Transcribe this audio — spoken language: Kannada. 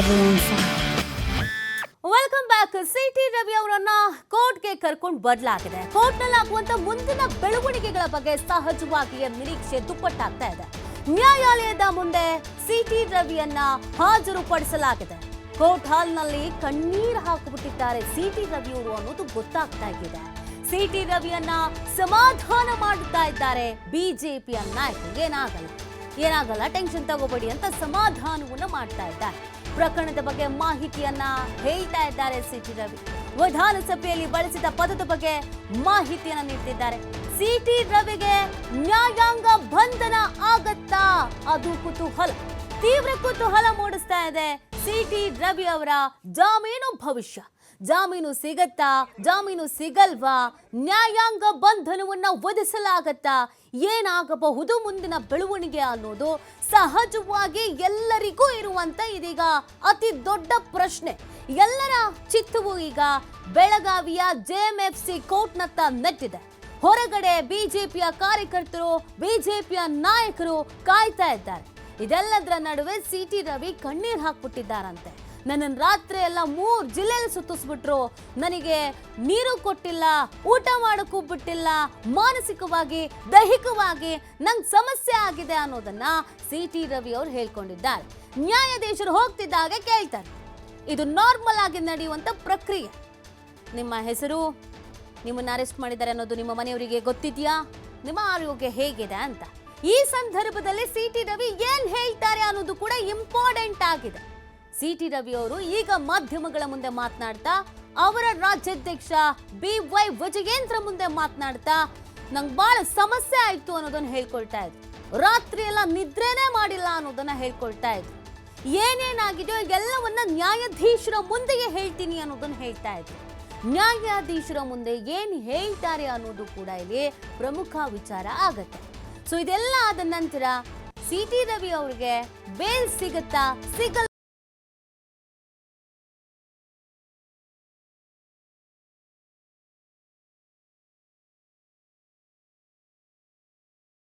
everyone fine. Welcome back. City Ravi ಅವರನ್ನ ಕೋರ್ಟ್ಗೆ ಕರ್ಕೊಂಡು ಬರಲಾಗಿದೆ. ಕೋರ್ಟ್ನಲ್ಲಿ ಆಗುವಂತ ಮುಂದಿನ ಬೆಳವಣಿಗೆಗಳ ಬಗ್ಗೆ ಸಹಜವಾಗಿಯೇ ನಿರೀಕ್ಷೆ ದುಪ್ಪಟ್ಟಾಗ್ತಾ ಇದೆ. ನ್ಯಾಯಾಲಯದ ಮುಂದೆ ಸಿಟಿ ರವಿಯನ್ನ ಹಾಜರುಪಡಿಸಲಾಗಿದೆ. ಕೋರ್ಟ್ ಹಾಲ್ನಲ್ಲಿ ಕಣ್ಣೀರು ಹಾಕಿಬಿಟ್ಟಿದ್ದಾರೆ ಸಿಟಿ ರವಿ ಅವರು ಅನ್ನೋದು ಗೊತ್ತಾಗ್ತಾ ಇದೆ. ಸಿಟಿ ರವಿಯನ್ನ ಸಮಾಧಾನ ಮಾಡುತ್ತಾ ಇದ್ದಾರೆ ಬಿಜೆಪಿಯ ನಾಯಕರು. ಏನಾಗಲ್ಲ ಟೆನ್ಷನ್ ತಗೋಬೇಡಿ ಅಂತ ಸಮಾಧಾನವನ್ನ ಮಾಡ್ತಾ ಇದ್ದಾರೆ. ಪ್ರಕರಣದ ಬಗ್ಗೆ ಮಾಹಿತಿಯನ್ನ ಹೇಳ್ತಾ ಇದ್ದಾರೆ ಸಿಟಿ ರವಿ. ವಿಧಾನಸಭೆಯಲ್ಲಿ ಬಳಸಿದ ಪದದ ಬಗ್ಗೆ ಮಾಹಿತಿಯನ್ನ ನೀಡ್ತಿದ್ದಾರೆ. ಸಿಟಿ ರವಿಗೆ ನ್ಯಾಯಾಂಗ ಬಂಧನ ಆಗತ್ತಾ? ಅದು ತೀವ್ರ ಕುತೂಹಲ ಮೂಡಿಸ್ತಾ ಇದೆ. ಸಿಟಿ ರವಿ ಅವರ ಜಾಮೀನು ಭವಿಷ್ಯ. ಜಾಮೀನು ಸಿಗತ್ತಾ, ಜಾಮೀನು ಸಿಗಲ್ವಾ, ನ್ಯಾಯಾಂಗ ಬಂಧನವನ್ನ ವಿಧಿಸಲಾಗತ್ತಾ, ಏನಾಗಬಹುದು ಮುಂದಿನ ಬೆಳವಣಿಗೆ ಅನ್ನೋದು ಸಹಜವಾಗಿ ಎಲ್ಲರಿಗೂ ಇರುವಂತ ಇದೀಗ ಅತಿ ದೊಡ್ಡ ಪ್ರಶ್ನೆ. ಎಲ್ಲರ ಚಿತ್ತವು ಈಗ ಬೆಳಗಾವಿಯ ಜೆಎಂಎಫ್ಸಿ ಕೋರ್ಟ್ನತ್ತ ನೆಟ್ಟಿದೆ. ಹೊರಗಡೆ ಬಿಜೆಪಿಯ ಕಾರ್ಯಕರ್ತರು, ಬಿಜೆಪಿಯ ನಾಯಕರು ಕಾಯ್ತಾ ಇದ್ದಾರೆ. ಇದೆಲ್ಲದರ ನಡುವೆ ಸಿಟಿ ರವಿ ಕಣ್ಣೀರು ಹಾಕ್ಬಿಟ್ಟಿದ್ದಾರಂತೆ. ನನ್ನನ್ನು ರಾತ್ರಿ ಎಲ್ಲ 3 ಜಿಲ್ಲೆಯಲ್ಲಿ ಸುತ್ತಿಸ್ಬಿಟ್ರು, ನನಗೆ ನೀರು ಕೊಟ್ಟಿಲ್ಲ, ಊಟ ಮಾಡೋಕ್ಕೂ ಬಿಟ್ಟಿಲ್ಲ, ಮಾನಸಿಕವಾಗಿ ದೈಹಿಕವಾಗಿ ನಂಗೆ ಸಮಸ್ಯೆ ಆಗಿದೆ ಅನ್ನೋದನ್ನ ಸಿಟಿ ರವಿ ಅವರು ಹೇಳ್ಕೊಂಡಿದ್ದಾರೆ. ನ್ಯಾಯಾಧೀಶರು ಹೋಗ್ತಿದ್ದಾಗೆ ಕೇಳ್ತಾರೆ, ಇದು ನಾರ್ಮಲ್ ಆಗಿ ನಡೆಯುವಂತ ಪ್ರಕ್ರಿಯೆ. ನಿಮ್ಮ ಹೆಸರು, ನಿಮ್ಮನ್ನ ಅರೆಸ್ಟ್ ಮಾಡಿದ್ದಾರೆ ಅನ್ನೋದು ನಿಮ್ಮ ಮನೆಯವರಿಗೆ ಗೊತ್ತಿದೆಯಾ, ನಿಮ್ಮ ಆರೋಗ್ಯ ಹೇಗಿದೆ ಅಂತ. ಈ ಸಂದರ್ಭದಲ್ಲಿ ಸಿಟಿ ರವಿ ಏನ್ ಹೇಳ್ತಾರೆ ಅನ್ನೋದು ಕೂಡ ಇಂಪಾರ್ಟೆಂಟ್ ಆಗಿದೆ. ಸಿಟಿ ರವಿ ಅವರು ಈಗ ಮಾಧ್ಯಮಗಳ ಮುಂದೆ ಮಾತನಾಡ್ತಾ, ಅವರ ರಾಜ್ಯಾಧ್ಯಕ್ಷ BY ವಿಜಯೇಂದ್ರ ಮುಂದೆ ಮಾತನಾಡ್ತಾ, ನಂಗೆ ಬಹಳ ಸಮಸ್ಯೆ ಆಯ್ತು ಅನ್ನೋದನ್ನ ಹೇಳ್ಕೊಳ್ತಾ ಇದ್ರು. ರಾತ್ರಿ ಎಲ್ಲ ನಿದ್ರೆನೇ ಮಾಡಿಲ್ಲ ಅನ್ನೋದನ್ನ ಹೇಳ್ಕೊಳ್ತಾ ಇದ್ರು. ಏನೇನಾಗಿದೆಯೋ ಎಲ್ಲವನ್ನ ನ್ಯಾಯಾಧೀಶರ ಮುಂದೆಯೇ ಹೇಳ್ತೀನಿ ಅನ್ನೋದನ್ನ ಹೇಳ್ತಾ ಇದ್ರು. ನ್ಯಾಯಾಧೀಶರ ಮುಂದೆ ಏನ್ ಹೇಳ್ತಾರೆ ಅನ್ನೋದು ಕೂಡ ಇಲ್ಲಿ ಪ್ರಮುಖ ವಿಚಾರ ಆಗತ್ತೆ. ಸೊ ಇದೆಲ್ಲ ಆದ ನಂತರ ಸಿಟಿ ರವಿ ಅವರಿಗೆ ಬೇಲ್ ಸಿಗತ್ತಾ, ಸಿಗಲ್ಲ